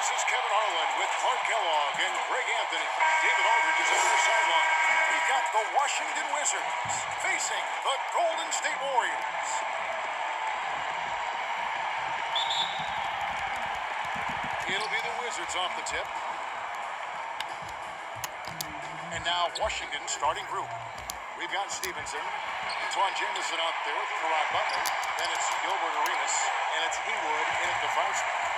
This is Kevin Harlan with Clark Kellogg and Greg Anthony. David Aldridge is on the sideline. We've got the Washington Wizards facing the Golden State Warriors. It'll be the Wizards off the tip. And now Washington starting group. We've got Stevenson. Antoine Jamison out there with Karan Butler. Then it's Gilbert Arenas. And it's Haywood in at the foul spot.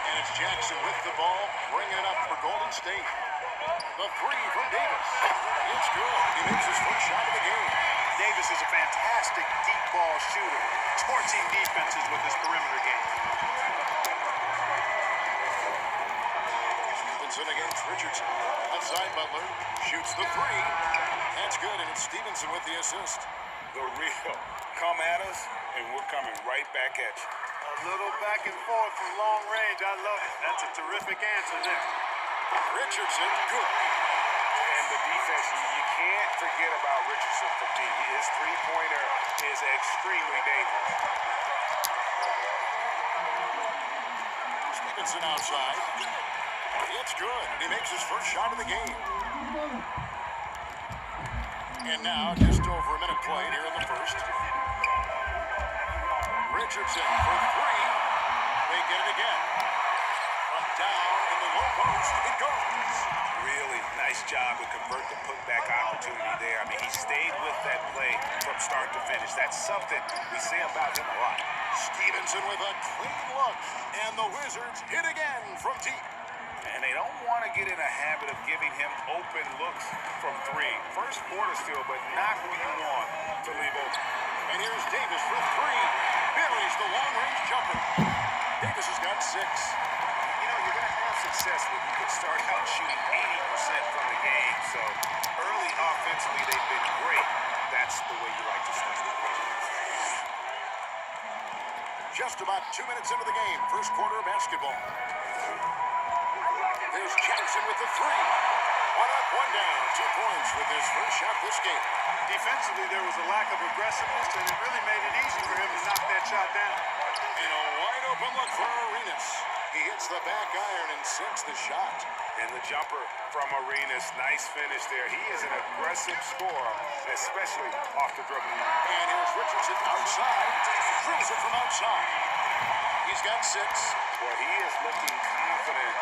And it's Jackson with the ball, bringing it up for Golden State. The three from Davis. It's good. He makes his first shot of the game. Davis is a fantastic deep ball shooter, torching defenses with his perimeter game. Stevenson against Richardson. Outside Butler. Shoots the three. That's good, and it's Stevenson with the assist. The real. Come at us, and we're coming right back at you. A little back and forth from long range. I love it. That's a terrific answer there. Richardson, good. And the defense, you can't forget about Richardson from deep. His three-pointer is extremely dangerous. Stevenson outside. It's good. He makes his first shot of the game. And now, just over a minute played here in the first. Richardson for three. They get it again. From down in the low post, it goes. Really nice job to convert the putback opportunity there. I mean, he stayed with that play from start to finish. That's something we say about him a lot. Stevenson with a clean look. And the Wizards hit again from deep. And they don't want to get in a habit of giving him open looks from three. First quarter still, but not who you want to leave open. And here's Davis for three. Buries the long-range jumper. Davis has got 6. You know, you're going to have success when you can start out shooting 80% from the game. So early offensively, they've been great. That's the way you like to start. Just about 2 minutes into the game. First quarter of basketball. There's Jackson with the three. One up, one down. 2 points with his first shot this game. Defensively, there was a lack of aggressiveness, and it really made it easy for him to knock that shot down. And a wide open look for Arenas. He hits the back iron and sinks the shot. And the jumper from Arenas, nice finish there. He is an aggressive scorer, especially off the dribble. And here's Richardson outside. Drills it from outside. He's got 6. Well, he is looking confident.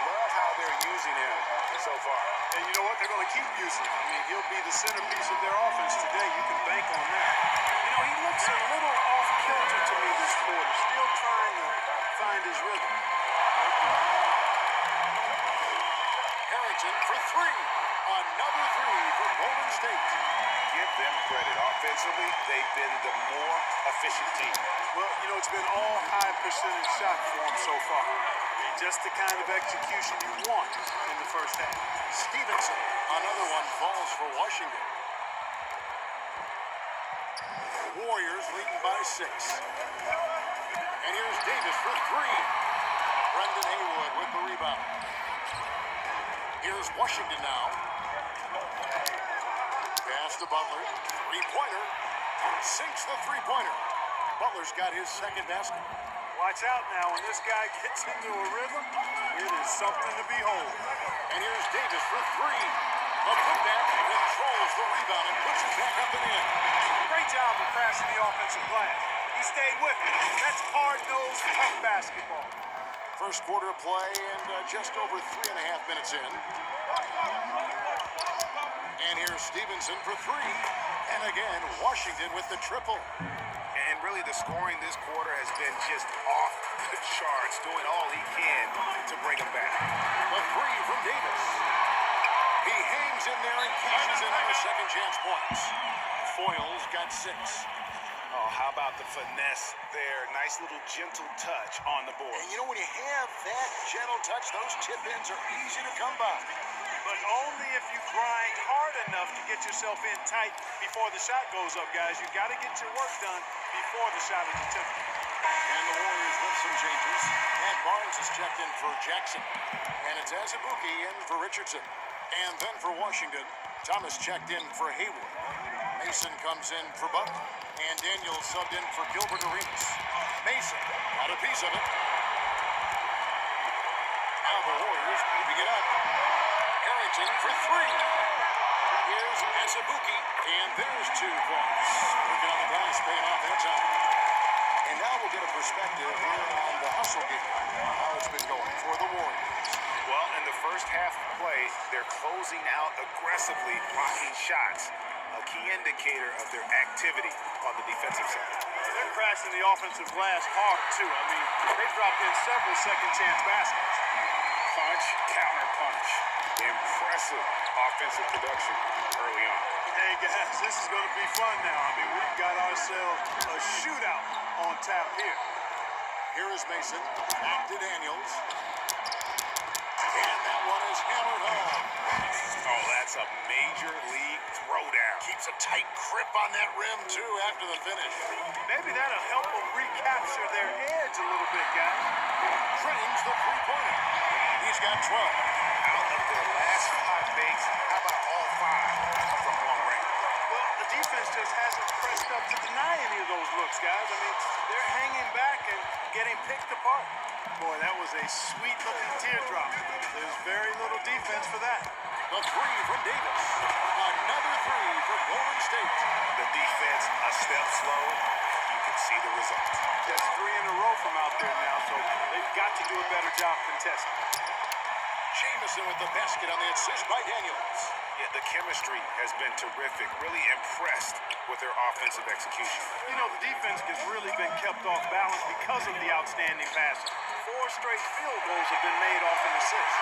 Love how they're using him so far. And you know what? They're going to keep using him. I mean, he'll be the centerpiece of their offense today. You can bank on that. You know, he looks a little off-kilter to me this quarter. Still trying to find his rhythm. Harrington for 3. Another 3 for Golden State. Give them credit. Offensively, they've been the more efficient team. Well, you know, it's been all high percentage shots for them so far. Just the kind of execution you want in the first half. Stevenson, another one falls for Washington. Warriors leading by 6. And here's Davis for 3. Brendan Haywood with the rebound. Here's Washington now. Pass to Butler. Three-pointer. Sinks the three-pointer. Butler's got his second basket. Watch out now. When this guy gets into a rhythm, it is something to behold. And here's Davis for 3. A putback controls the rebound and puts it back up and in. Great job of crashing the offensive glass. He stayed with it. That's hard-nosed, tough basketball. First quarter of play and just over 3.5 minutes in. And here's Stevenson for 3. And again, Washington with the triple. And really, the scoring this quarter has been just off the charts, doing all he can to bring them back. The 3 from Davis. He hangs in there and cashes in on the second chance points. Foyle's got 6. Oh, how about the finesse there? Nice little gentle touch on the board. And you know, when you have that gentle touch, those tip-ins are easy to come by. But only if you grind hard enough to get yourself in tight before the shot goes up, guys. You got to get your work done before the shot is attempted. And the Warriors with some changes. Matt Barnes is checked in for Jackson. And it's Azubuike in for Richardson. And then for Washington, Thomas checked in for Haywood. Mason comes in for Butler. And Daniels subbed in for Gilbert Arenas. Mason got a piece of it. it up. Harrington for three. Here's Azubuike, and there's 2 points. Working on the glass, paying off that time. And now we'll get a perspective here on the hustle game, how it's been going for the Warriors. Well, in the first half of play, they're closing out aggressively, blocking shots, a key indicator of their activity on the defensive side. They're crashing the offensive glass hard, too. I mean, they've dropped in several second-chance baskets. Punch, counter punch. Impressive offensive production early on. Hey, guys, this is going to be fun now. I mean, we've got ourselves a shootout on tap here. Here is Mason, back to Daniels. And that one is hammered home. Oh, that's a major league throwdown. Keeps a tight grip on that rim, too, after the finish. Maybe that'll help them recapture their edge a little bit, guys. Drains the three-pointer. He's got 12. Out of their last 5 makes, how about all 5 from long range? Well, the defense just hasn't pressed up to deny any of those looks, guys. I mean, they're hanging back and getting picked apart. Boy, that was a sweet-looking teardrop. There's very little defense for that. The three from Davis. Another three for Golden State. The defense a step slow. You can see the result. That's 3 in a row from out there now, so they've got to do a better job contesting. Jamison with the basket on the assist by Daniels. Yeah, the chemistry has been terrific. Really impressed with their offensive execution. You know, the defense has really been kept off balance because of the outstanding passing. 4 straight field goals have been made off an assist.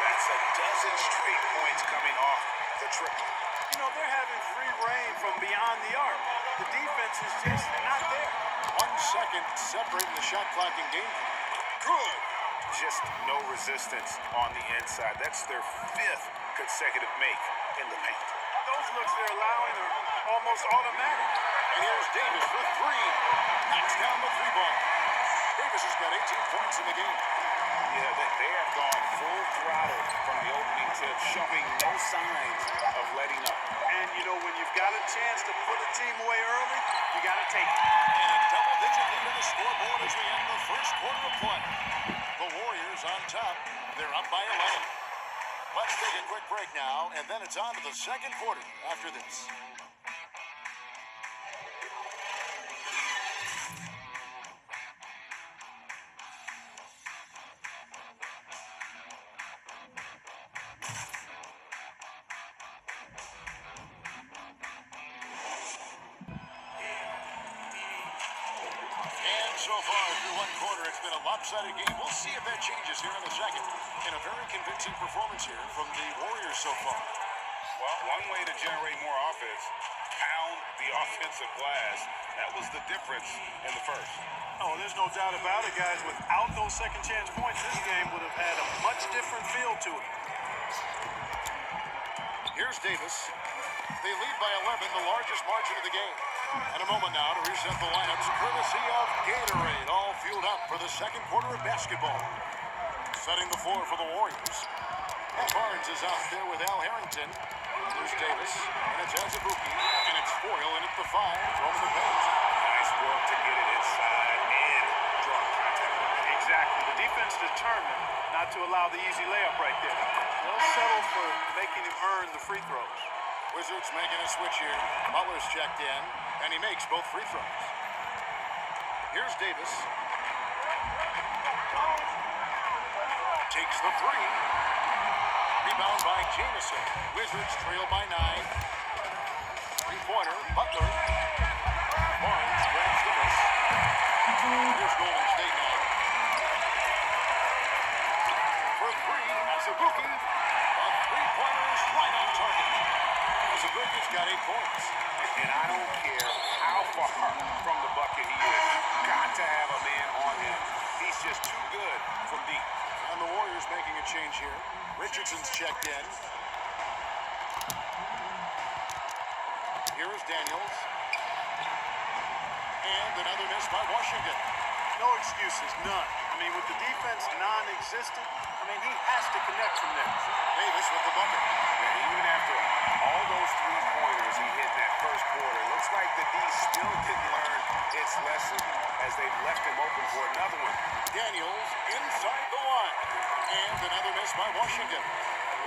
That's a dozen straight points coming off the triple. You know, they're having free reign from beyond the arc. The defense is just not there. 1 second separating the shot clock in game. Good. Just no resistance on the inside. That's their 5th consecutive make in the paint. Those looks they're allowing are almost automatic. And here's Davis for 3. Knocks down the 3-ball. Davis has got 18 points in the game. Yeah, they have gone full throttle from the opening tip, showing no signs of letting up. And, you know, when you've got a chance to put a team away early, you got to take it. And a double-digit lead on the scoreboard as we end the first quarter of play. The Warriors on top. They're up by 11. Let's take a quick break now, and then it's on to the second quarter after this. So far through one quarter, it's been a lopsided game. We'll see if that changes here in the second. And a very convincing performance here from the Warriors so far. Well, one way to generate more offense, pound the offensive glass. That was the difference in the first. Oh, there's no doubt about it, guys. Without those second chance points, this game would have had a much different feel to it. Here's Davis. They lead by 11, the largest margin of the game. And a moment now to reset the lineups, courtesy of Gatorade, all fueled up for the second quarter of basketball. Setting the floor for the Warriors. Matt Barnes is out there with Al Harrington. There's Davis, and it's Azubuike, and it's Foyle in at the 5, throwing the paint. Nice work to get it inside and draw contact. Exactly. The defense determined not to allow the easy layup right there. They'll settle for making him earn the free throws. Wizards making a switch here. Butler's checked in, and he makes both free throws. Here's Davis. Takes the 3. Rebound by Jamison. Wizards trail by 9. Three-pointer, Butler. Barnes grabs the miss. Here's Golden State now. For 3, Azubuike. A three-pointer is right on target. Azubuike's got 8 points. And I don't care how far from the bucket he is. Got to have a man on him. He's just too good from deep. And the Warriors making a change here. Richardson's checked in. Here is Daniels. And another miss by Washington. No excuses, none. I mean, with the defense non-existent, I mean, he has to connect from there. Davis with the bucket. And even after all those three-pointers he hit in that first quarter, looks like the D still didn't learn its lesson as they've left him open for another one. Daniels inside the line. And another miss by Washington.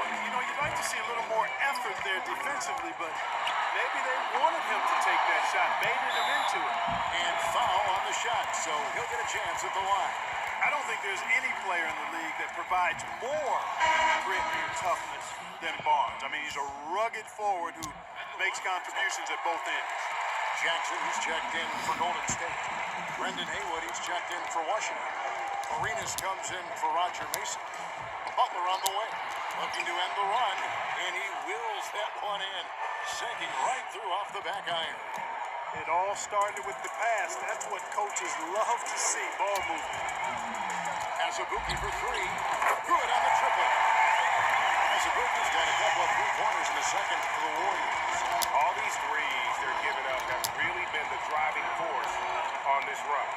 You know, you'd like to see a little more effort there defensively, but maybe they wanted him to take that shot, baited him into it. And foul on the shot, so he'll get a chance at the line. I don't think there's any player in the league that provides more grit and toughness than Barnes. I mean, he's a rugged forward who makes contributions at both ends. Jackson, he's checked in for Golden State. Brendan Haywood, he's checked in for Washington. Arenas comes in for Roger Mason. Butler on the way, looking to end the run, and he wills that one in, sinking right through off the back iron. It all started with the pass. That's what coaches love to see, ball movement. Azubuike for three. Good on the triple. Azubuike's got a couple of three-pointers in the second for the Warriors. All these threes they're giving up have really been the driving force on this run.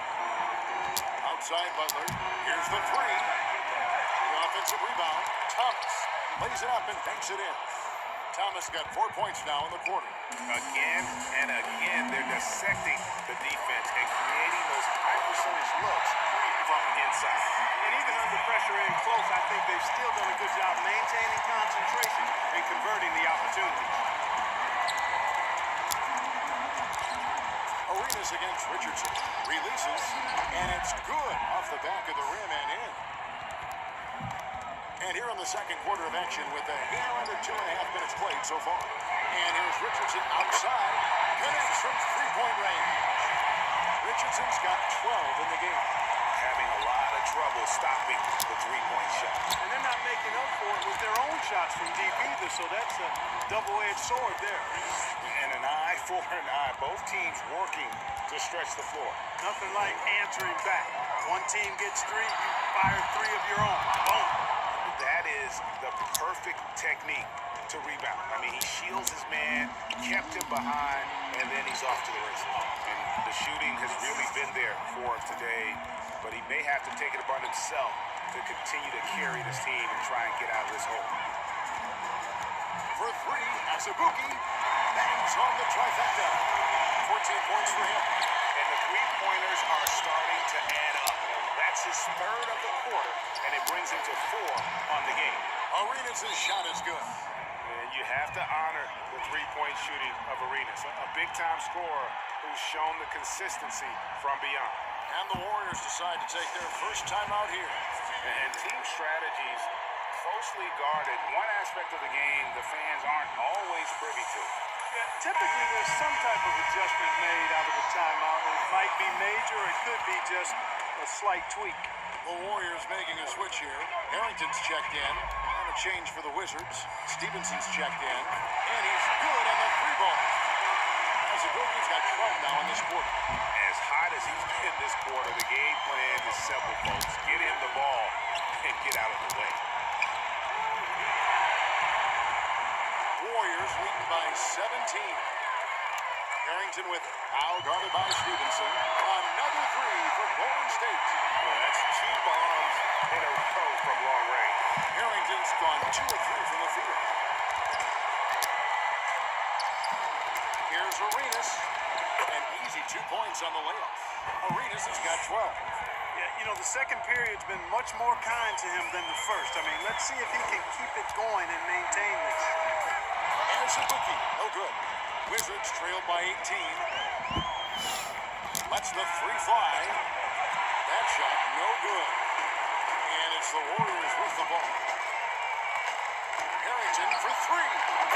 Outside Butler. Here's the three. The offensive rebound. Thomas lays it up and banks it in. Thomas got 4 points now in the quarter. Again and again, they're dissecting the defense and creating those high percentage looks from inside. And even under pressure in close, I think they've still done a good job maintaining concentration and converting the opportunities. Arenas against Richardson. Releases, and it's good off the back of the rim and in. And here in the second quarter of action with a hair under 2.5 minutes played so far. And here's Richardson outside. Connects from three-point range. Richardson's got 12 in the game. Having a lot of trouble stopping the three-point shot. And they're not making up for it with their own shots from deep either, so that's a double-edged sword there. And an eye for an eye. Both teams working to stretch the floor. Nothing like answering back. One team gets three, you fire three of your own. Boom. That is the perfect technique to rebound. I mean, he shields his man, kept him behind, and then he's off to the races. And the shooting has really been there for him today, but he may have to take it upon himself to continue to carry this team and try and get out of this hole. For three, Azubuike bangs on the trifecta. 14 points for him. And the three-pointers are starting to add up. That's his third of the quarter, and it brings him to 4 on the game. Arenas' shot is good. And you have to honor the three-point shooting of Arenas, a big-time scorer who's shown the consistency from beyond. And the Warriors decide to take their first time out here. And team strategies closely guarded. One aspect of the game the fans aren't always privy to. Yeah, typically there's some type of adjustment made out of a timeout. It might be major, or it could be just a slight tweak. The Warriors making a switch here. Harrington's checked in. And a change for the Wizards. Stevenson's checked in. And he's good on the three ball. Azubuike's got 12 now in this quarter. As hot as he's been this quarter, the game plan is simple, folks. Get him the ball and get out of the way. Warriors leading by 17. Harrington with it. Now guarded by Stevenson. Another three for Golden State. Well, that's 2 bombs in a row from long range. Harrington's gone 2 of 3 from the field. Here's Arenas. An easy 2 points on the layup. Arenas has got 12. Yeah, you know, the second period's been much more kind to him than the first. I mean, let's see if he can keep it going and maintain this. Azubuike, no good. Wizards trailed by 18. Lets the three fly. That shot, no good. And it's the Warriors with the ball. Harrington for three.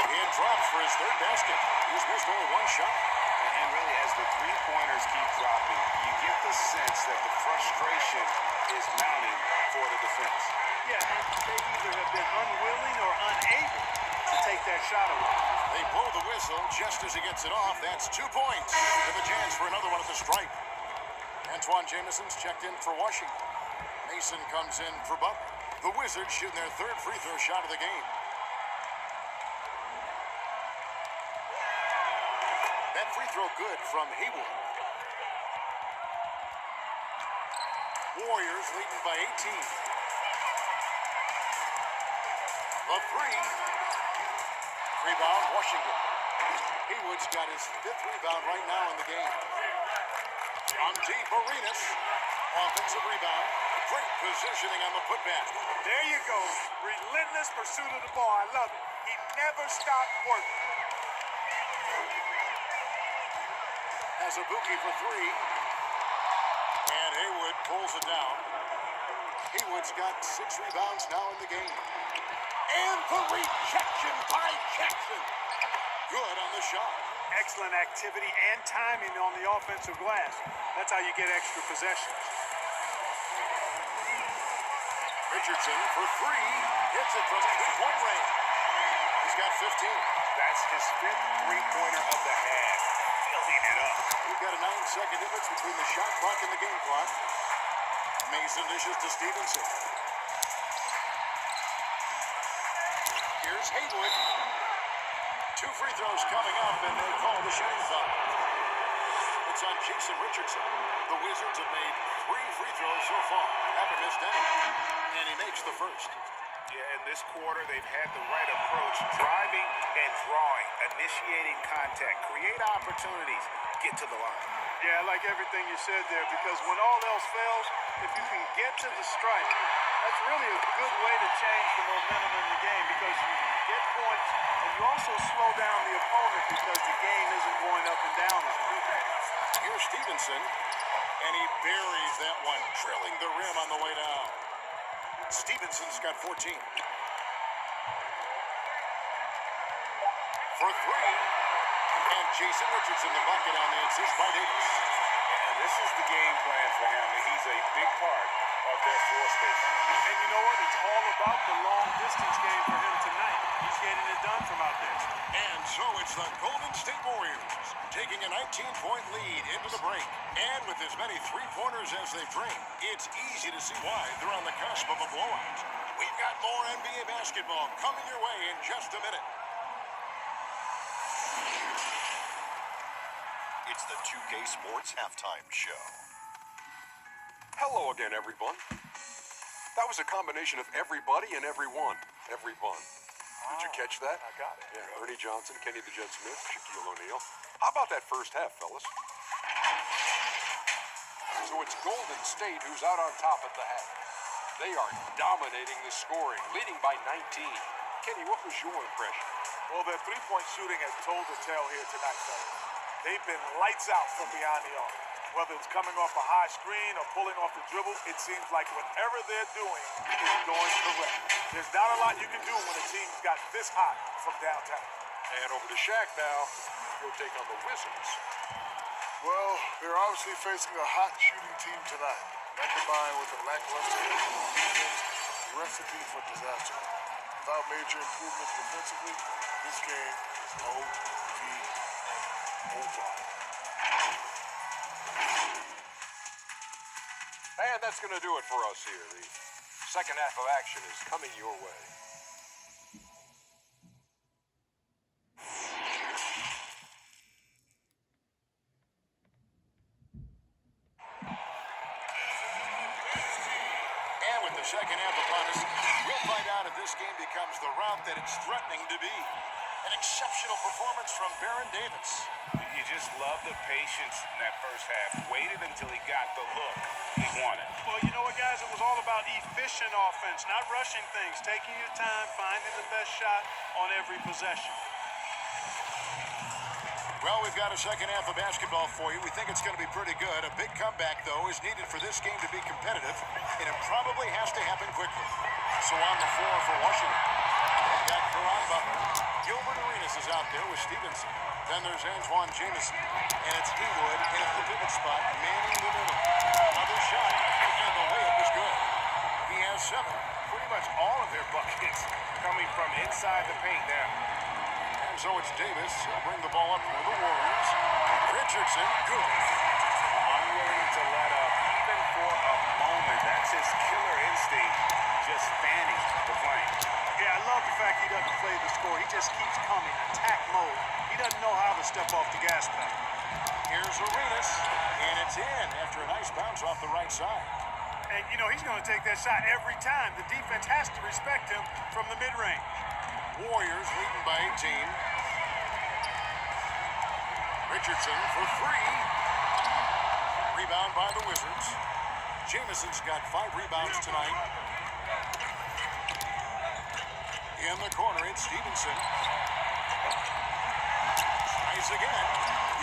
And drops for his third basket. He's missed only one shot. And really, as the three-pointers keep dropping, you get the sense that the frustration is mounting for the defense. Yeah, and they either have been unwilling or unable to take that shot away. They blow the whistle just as he gets it off. That's 2 points. With a chance for another one at the stripe. Antoine Jameson's checked in for Washington. Mason comes in for Butler. The Wizards shooting their third free throw shot of the game. That free throw good from Haywood. Warriors leading by 18. The three. Rebound, Washington. Haywood's got his 5th rebound right now in the game. On deep, Arenas. Offensive rebound. Great positioning on the putback. There you go. Relentless pursuit of the ball. I love it. He never stopped working. Has a bookie for three. And Haywood pulls it down. Haywood's got 6 rebounds now in the game. And the rejection by Jackson. Good on the shot. Excellent activity and timing on the offensive glass. That's how you get extra possessions. Richardson for three. Hits it from 3-point range. He's got 15. That's his 5th three-pointer of the half. Filling it up. We've got a 9-second difference between the shot clock and the game clock. Mason dishes to Stevenson. Here's Haywood. 2 free throws coming up, and they call the shooting foul. It's on Jason Richardson. The Wizards have made 3 free throws so far. Haven't missed any. And he makes the first. Yeah, in this quarter, they've had the right approach. Driving and drawing. Initiating contact. Create opportunities. Get to the line. Yeah, I like everything you said there, because when all else fails, if you can get to the stripe, that's really a good way to change the momentum in the game, because you get points and you also slow down the opponent because the game isn't going up and down as much. Here's Stevenson, and he buries that one, drilling the rim on the way down. Stevenson's got 14. For 3, and Jason Richardson the bucket on the assist by Davis. And this is the game plan for him. He's a big part of their floor space. And you know what? It's all about the long distance game for him tonight. He's getting it done from out there. And so it's the Golden State Warriors taking a 19-point lead into the break. And with as many three-pointers as they've drained, it's easy to see why they're on the cusp of a blowout. We've got more NBA basketball coming your way in just a minute. It's the 2K Sports Halftime Show. Hello again, everyone. That was a combination of everybody and everyone. Everyone. Did you catch that? I got it. Yeah, Ernie Johnson, Kenny the Jet Smith, Shaquille O'Neal. How about that first half, fellas? So it's Golden State who's out on top at the half. They are dominating the scoring, leading by 19. Kenny, what was your impression? Well, their three-point shooting has told the tale here tonight, fellas. They've been lights out from beyond the arc. Whether it's coming off a high screen or pulling off the dribble, it seems like whatever they're doing is going correct. There's not a lot you can do when a team's got this hot from downtown. And over to Shaq now. He'll take on the Wizards. Well, they're obviously facing a hot shooting team tonight. That combined with a lackluster defense, recipe for disaster. Without major improvements defensively, this game is over. And that's going to do it for us here. The second half of action is coming your way. And with the second half upon us, we'll find out if this game becomes the route that it's threatening to be. An exceptional performance from Baron Davis. You just love the patience in that first half. Waited until he got the look he wanted. Well, you know what, guys? It was all about efficient offense, not rushing things, taking your time, finding the best shot on every possession. Well, we've got a second half of basketball for you. We think it's going to be pretty good. A big comeback, though, is needed for this game to be competitive, and it probably has to happen quickly. So on the floor for Washington, they've got Caron Butler. Gilbert Arenas is out there with Stevenson. Then there's Antoine Jamison, and it's Haywood in a pivot spot, manning the middle. Another shot, and the layup is good. He has 7. Pretty much all of their buckets coming from inside the paint now. And so it's Davis. He'll bring the ball up for the Warriors. Richardson, good. Unwilling to let up, even for a moment. That's his killer instinct, just fanning the flame. Yeah, I love the fact he doesn't play the score. He just keeps coming, attack mode. He doesn't know how to step off the gas pedal. Here's Arenas, and it's in after a nice bounce off the right side. And, you know, he's going to take that shot every time. The defense has to respect him from the mid-range. Warriors leading by 18. Richardson for 3. Rebound by the Wizards. Jamison's got 5 rebounds tonight. In the corner, it's Stevenson. Tries again.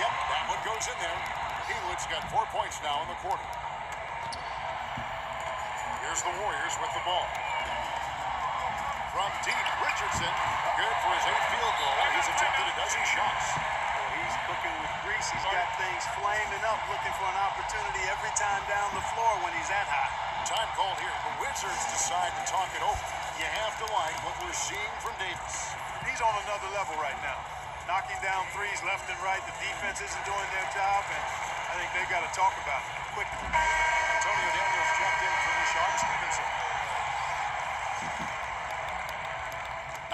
Yep, that one goes in there. Haywood's got 4 points now in the quarter. Here's the Warriors with the ball. From deep, Richardson. Good for his 8th field goal. He's attempted a dozen shots. Well, he's cooking with grease. He's got things flaming up, looking for an opportunity every time down the floor when he's that hot. Time called here. The Wizards decide to talk it over. You have to like what we're seeing from Davis. He's on another level right now. Knocking down threes left and right. The defense isn't doing their job, and I think they've got to talk about it quickly. Antonio Daniels checked in for Sean Stevenson.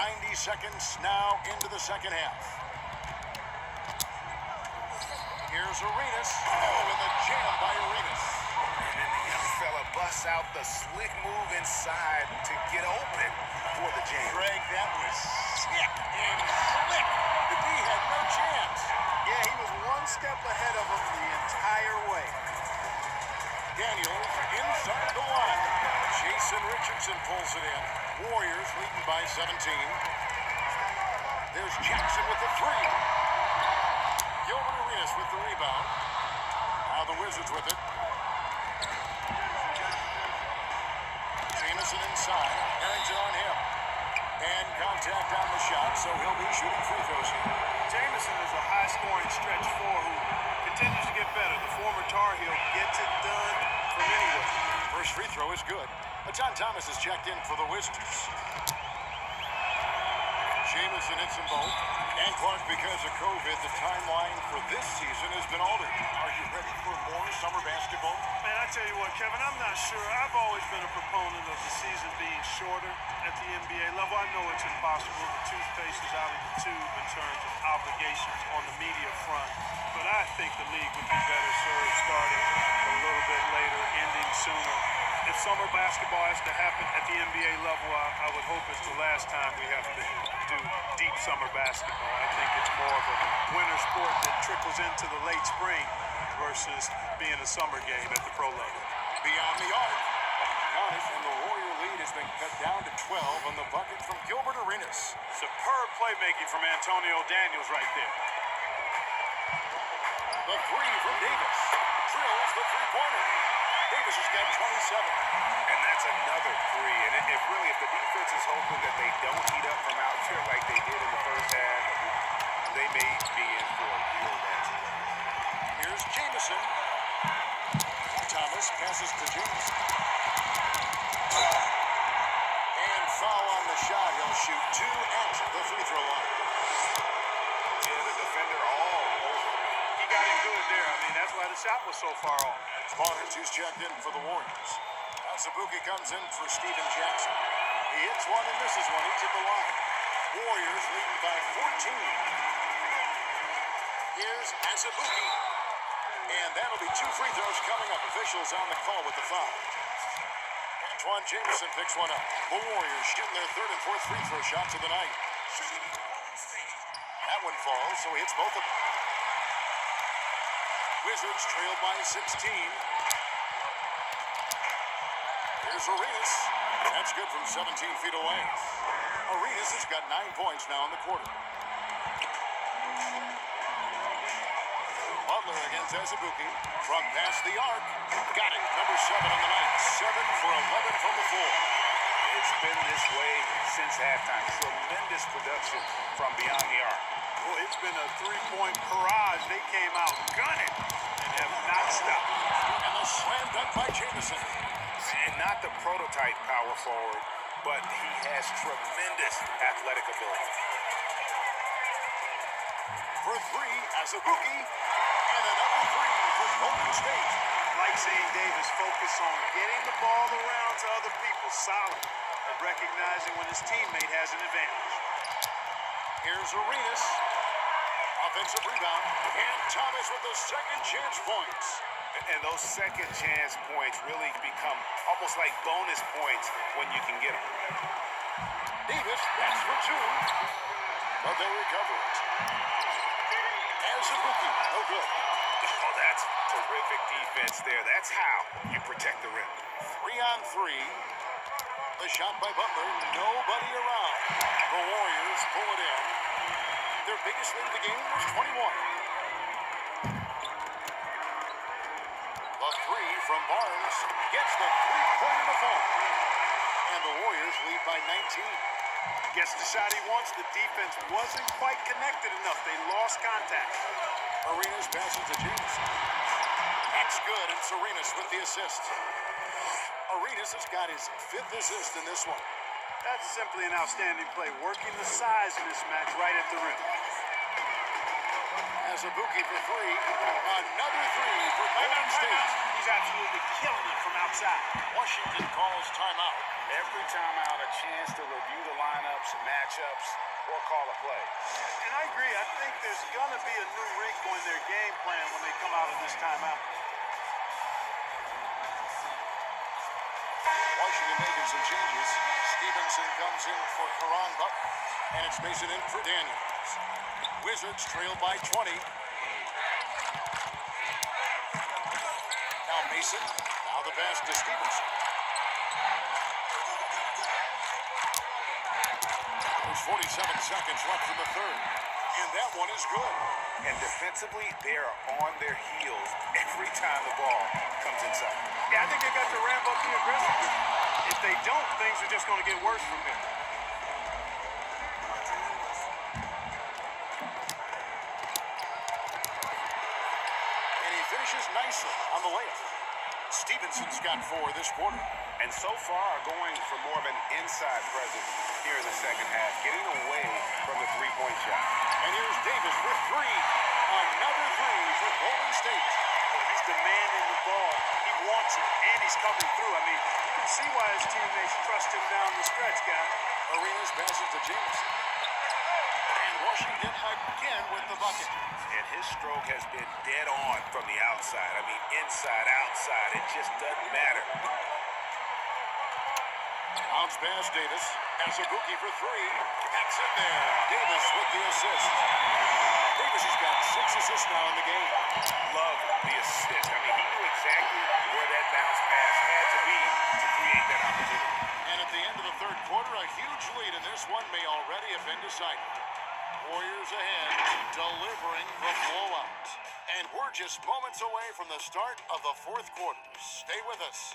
90 seconds now into the second half. Here's Arenas. Oh, and the jam by Arenas. And then the young fella busts out the slick move inside to get open for the jam. Greg, that was sick and slick. The D had no chance. Yeah, he was one step ahead of him the entire way. Daniels inside the line. Jason Richardson pulls it in. Warriors leading by 17. There's Jackson with the 3. Gilbert Arenas with the rebound. Now the Wizards with it. Jameson inside. Harrington on him. And contact on the shot, so he'll be shooting free throws here. Jameson is a high-scoring stretch four who continues to get better. The former Tar Heel gets it done from anywhere. First free throw is good. John Thomas has checked in for the Wizards. Jameson hits them both. And Clark, because of COVID, the timeline for this season has been altered. Are you ready for more summer basketball? Man, I tell you what, Kevin, I'm not sure. I've always been a proponent of the season being shorter at the NBA level. I know it's impossible. The toothpaste is out of the tube in terms of obligations on the media front. But I think the league would be better served starting a little bit later, ending sooner. If summer basketball has to happen at the NBA level, I would hope it's the last time we have to do deep summer basketball. I think it's more of a winter sport that trickles into the late spring versus being a summer game at the pro level. Beyond the arc. Got it, and the Warrior lead has been cut down to 12 on the bucket from Gilbert Arenas. Superb playmaking from Antonio Daniels right there. The 3 from Davis. Drills the three-pointer. Davis has got 27. And that's another 3. And if the defense is hoping that they don't heat up from out there like they did in the first half, they may be in for a real match. Here's Jameson. Thomas passes to Jameson. And foul on the shot. He'll shoot 2 at the free throw line. Yeah, the defender all over. He got it good there. I mean, that's why the shot was so far off. Barnes, who's checked in for the Warriors. Azubuike comes in for Steven Jackson. He hits one and misses one. He's at the line. Warriors leading by 14. Here's Azubuike. And that'll be 2 free throws coming up. Officials on the call with the foul. Antoine Jameson picks one up. The Warriors shooting their 3rd and 4th free throw shots of the night. That one falls, so he hits both of them. Wizards trailed by 16. Here's Arenas. That's good from 17 feet away. Arenas has got 9 points now in the quarter. Butler against Azubuike. From past the arc. Got it. Number 7 on the night. 7 for 11 from the floor. It's been this way since halftime. Tremendous production from beyond the arc. Well, it's been a 3-point barrage. They came out gunning and have not stopped. And the slam dunk by Jameson. And not the prototype power forward, but he has tremendous athletic ability. For 3, Azubuike. And another 3 for Golden State. Like saying Davis, focus on getting the ball around to other people, solid, and recognizing when his teammate has an advantage. Here's Arenas. Offensive rebound. And Thomas with the second chance points. And those second chance points really become almost like bonus points when you can get them. Davis, that's for 2. But they recover it. Azubuike, no good. Oh, that's terrific defense there. That's how you protect the rim. 3-on-3. The shot by Butler. Nobody around. The Warriors pull it in. Their biggest lead of the game was 21. The three from Barnes gets the three-pointer to fall. And the Warriors lead by 19. Gets the shot he wants. The defense wasn't quite connected enough. They lost contact. Arenas passes to Jameson. That's good, and Arenas with the assist. Arenas has got his 5th assist in this one. That's simply an outstanding play, working the size mismatch right at the rim. As a Buki for three. Another three for Golden State. He's absolutely killing it from outside. Washington calls timeout. Every timeout, a chance to review the lineups, matchups, or call a play. And I agree. I think there's going to be a new wrinkle in their game plan when they come out of this timeout. Washington making some changes. Stevenson comes in for Karan Butler. And it's Mason in for Daniels. Wizards trail by 20. Now Mason. Now the pass to Stevenson. There's 47 seconds left in the third. And that one is good. And defensively, they are on their heels every time the ball comes inside. Yeah, I think they got to ramp up the aggressiveness. If they don't, things are just going to get worse from here. And he finishes nicely on the layup. Stevenson's got 4 this quarter. And so far, going for more of an inside presence here in the second half, getting away from the three-point shot. And here's Davis for 3. Another 3 for Golden State. Well, he's demanding the ball. He wants it, and he's coming through. I mean, you can see why his teammates trust him down the stretch, guys. Arenas passes to Jameson. And Washington again with the bucket. And his stroke has been dead on from the outside. I mean, inside, outside, it just doesn't matter. Bounce pass Davis. Has a Buki for 3. That's in there. Davis with the assist. Davis has got 6 assists now in the game. Love the assist. I mean, he knew exactly where that bounce pass had to be to create that opportunity. And at the end of the third quarter, a huge lead in this one may already have been decided. Warriors ahead, delivering the blowout. And we're just moments away from the start of the fourth quarter. Stay with us.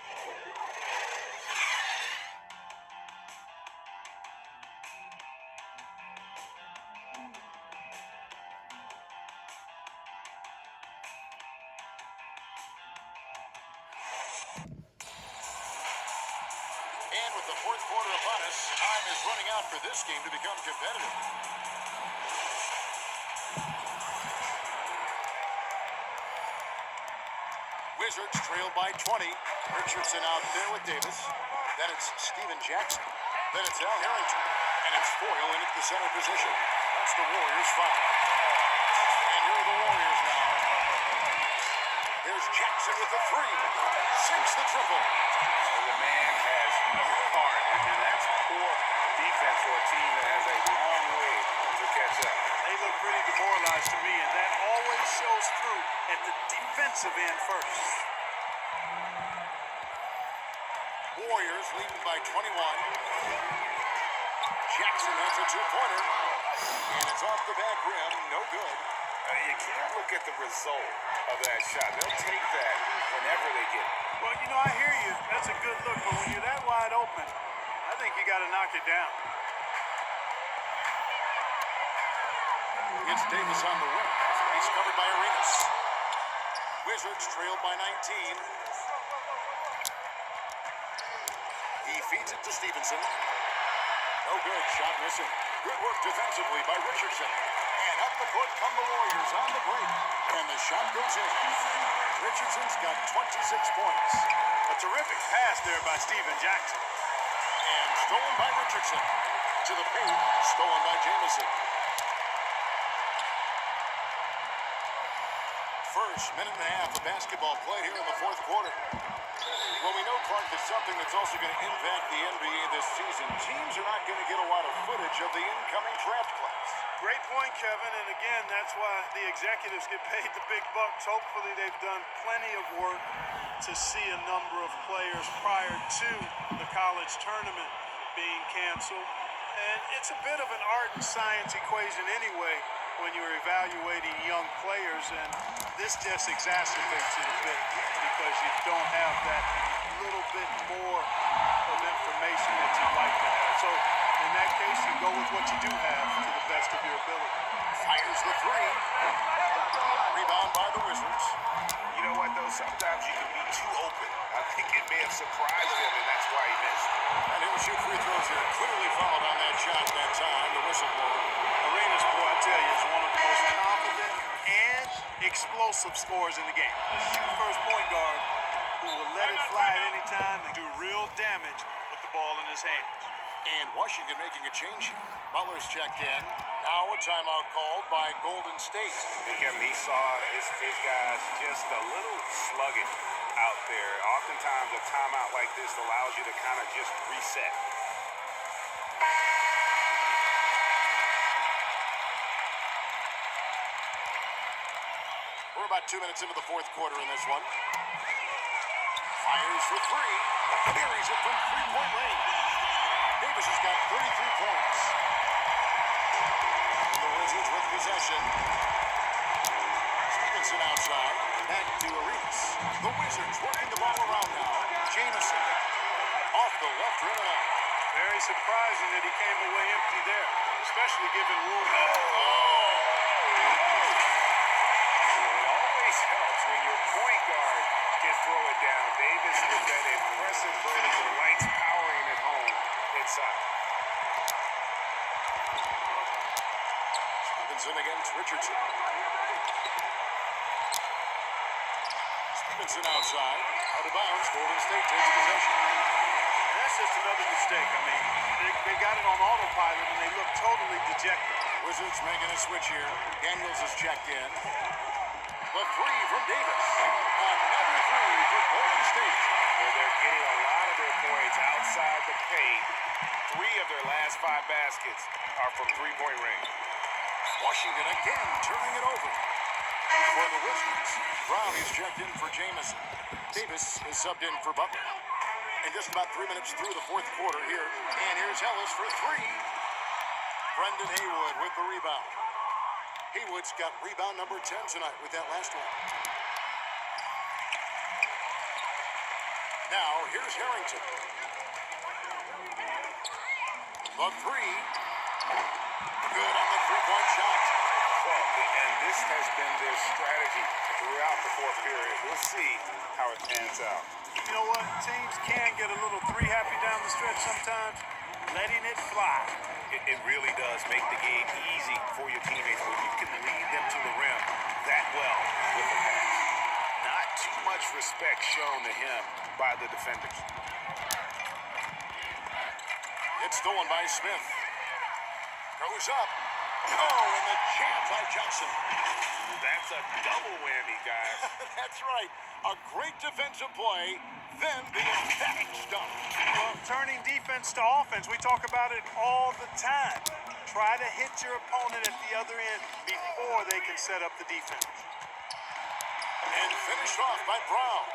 And with the fourth quarter upon us, time is running out for this game to become competitive. Wizards trail by 20. Richardson out there with Davis. Then it's Steven Jackson. Then it's Al Harrington. And it's Foyle in at the center position. That's the Warriors' foul. And here are the Warriors now. There's Jackson with the 3. Sinks the triple. And the man has no heart, and that's poor defense for a team that has a long way to catch up. They look pretty demoralized to me, and that always shows through at the defensive end first. Warriors leading by 21. Jackson has a 2-pointer. And it's off the back rim. No good. You can't look at the result of that shot. They'll take that whenever they get it. Well, you know, I hear you. That's a good look, but when you're that wide open, I think you got to knock it down. It's Davis on the wing. He's covered by Arenas. Wizards trail by 19. He feeds it to Stevenson. No good. Shot missing. Good work defensively by Richardson. And up the court come the Warriors on the break. And the shot goes in. Richardson's got 26 points. A terrific pass there by Steven Jackson. And stolen by Richardson. To the paint. Stolen by Jameson. First minute and a half of basketball played here in the fourth quarter. Well, we know, Clark, that something that's also going to impact the NBA this season. Teams are not going to get a lot of footage of the incoming draft class. Great point, Kevin. And again, that's why the executives get paid the big bucks. Hopefully they've done plenty of work to see a number of players prior to the college tournament being canceled. And it's a bit of an art and science equation anyway when you're evaluating young players, and this just exacerbates it a bit because you don't have that little bit more of information that you'd like to have. So in that case, you go with what you do have to the best of your ability. Fires the three. Rebound by the Wizards. You know what, though? Sometimes you can be too open. I think it may have surprised him, and that's why he missed. And he'll shoot free throws here. Clearly fouled on that shot that time. The whistle blower. Arenas, boy, I tell you, is one of the most confident and explosive scorers in the game. A shoot-first point guard who will let it fly at any time and do real damage with the ball in his hands. And Washington making a change here. Butler's checked in. Now a timeout called by Golden State. Kevin, he saw his guys just a little sluggish out there. Oftentimes a timeout like this allows you to kind of just reset. We're about 2 minutes into the fourth quarter in this one. Fires for three. Carries it from three-point range. Davis has got 33 points. And the Wizards with possession. Stevenson outside. Back to Arenas. The Wizards working the ball around now. Jameson off the left rim and out. Very surprising that he came away empty there, especially given room. It always helps when your point guard can throw it down. Davis with that impressive vertical, lights powering it home inside. Stevenson against Richardson. Stevenson outside. Out of bounds. Golden State takes possession. And that's just another mistake. I mean, they got it on autopilot and they look totally dejected. Wizards making a switch here. Daniels is checked in. The three from Davis. Another three for Golden State. Well, they're getting a lot of their points outside the paint. 3 of their last 5 baskets are from three-point range. Washington again turning it over. For the Wizards, Brown is checked in for Jameson. Davis is subbed in for Butler. And just about 3 minutes through the fourth quarter here. And here's Ellis for three. Brendan Haywood with the rebound. Haywood's got rebound number 10 tonight with that last one. Now, here's Harrington. The three. Good on the three-point shot. Well, and this has been their strategy throughout the fourth period. We'll see how it pans out. You know what? Teams can get a little three-happy down the stretch sometimes. Letting it fly. It really does make the game easy for your teammates when you can lead them to the rim that well with the pass. Not too much respect shown to him by the defenders. It's stolen by Smith. Goes up. Oh, and the jam by Johnson. That's a double whammy, guys. That's right. A great defensive play, then the emphatic stop. Well, turning defense to offense, we talk about it all the time. Try to hit your opponent at the other end before they can set up the defense. And finished off by Brown.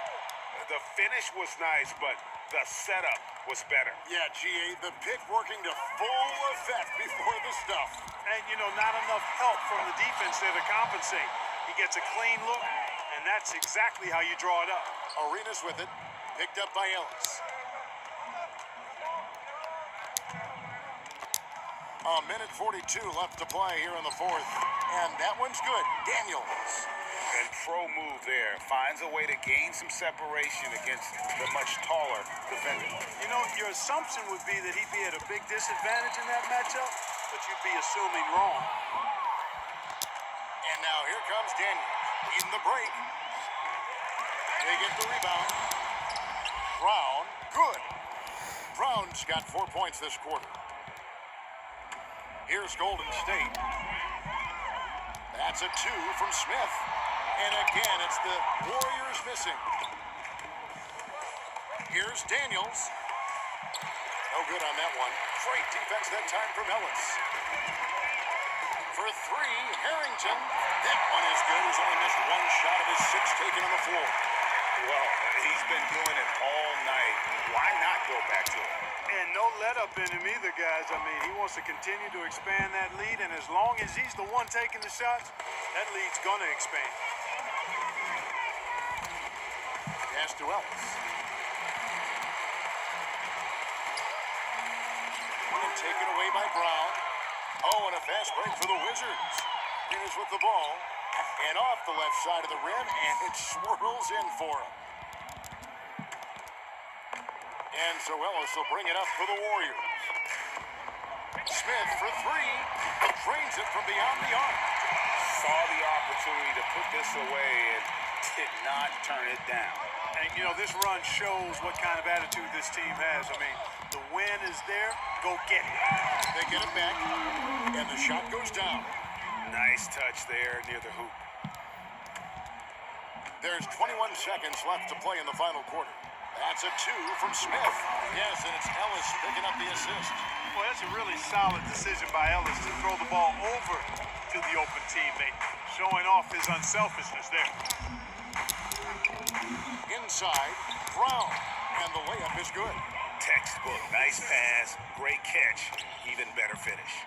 The finish was nice, but the setup was better. Yeah, GA, the pick working to full effect before the stuff. And, you know, not enough help from the defense there to compensate. He gets a clean look, and that's exactly how you draw it up. Arenas with it, picked up by Ellis. A minute 42 left to play here in the fourth. And that one's good. Daniels. And pro move there. Finds a way to gain some separation against the much taller defender. You know, your assumption would be that he'd be at a big disadvantage in that matchup, but you'd be assuming wrong. And now here comes Daniels in the break. They get the rebound. Brown, good. Brown's got 4 points this quarter. Here's Golden State. That's a 2 from Smith. And again, it's the Warriors missing. Here's Daniels. No good on that one. Great defense that time from Ellis. For three, Harrington. That one is good. He's only missed one shot of his six taken on the floor. Well, he's been doing it all night. Why not go back to it? And no let up in him either, guys. I mean, he wants to continue to expand that lead, and as long as he's the one taking the shots, that lead's gonna expand. Pass to Ellis. And taken away by Brown. Oh, and a fast break for the Wizards. Here's with the ball. And off the left side of the rim, and it swirls in for him. And so Ellis will bring it up for the Warriors. Smith for three. Drains it from beyond the arc. Saw the opportunity to put this away and did not turn it down. And, you know, this run shows what kind of attitude this team has. I mean, the win is there. Go get it. They get it back, and the shot goes down. Nice touch there near the hoop. There's 21 seconds left to play in the final quarter. That's a two from Smith. Yes, and it's Ellis picking up the assist. Well, that's a really solid decision by Ellis to throw the ball over to the open teammate, showing off his unselfishness there. Inside, Brown, and the layup is good. Textbook. Nice pass. Great catch. Even better finish.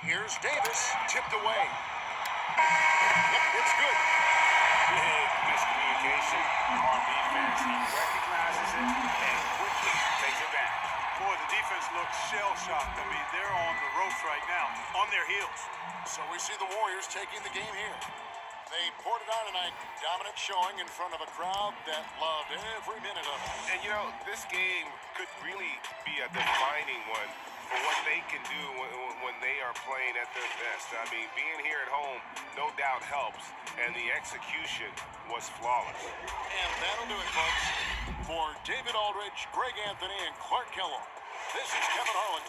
Here's Davis, tipped away. Yep, it's good. Big miscommunication on defense. He recognizes it and quickly takes advantage. Boy, the defense looks shell-shocked. I mean, they're on the ropes right now, on their heels. So we see the Warriors taking the game here. They poured it on tonight, dominant showing in front of a crowd that loved every minute of it. And you know, this game could really be a defining one for what they can do when they are playing at their best. I mean, being here at home no doubt helps, and the execution was flawless. And that'll do it, folks. For David Aldridge, Greg Anthony, and Clark Kellogg, this is Kevin Harlan.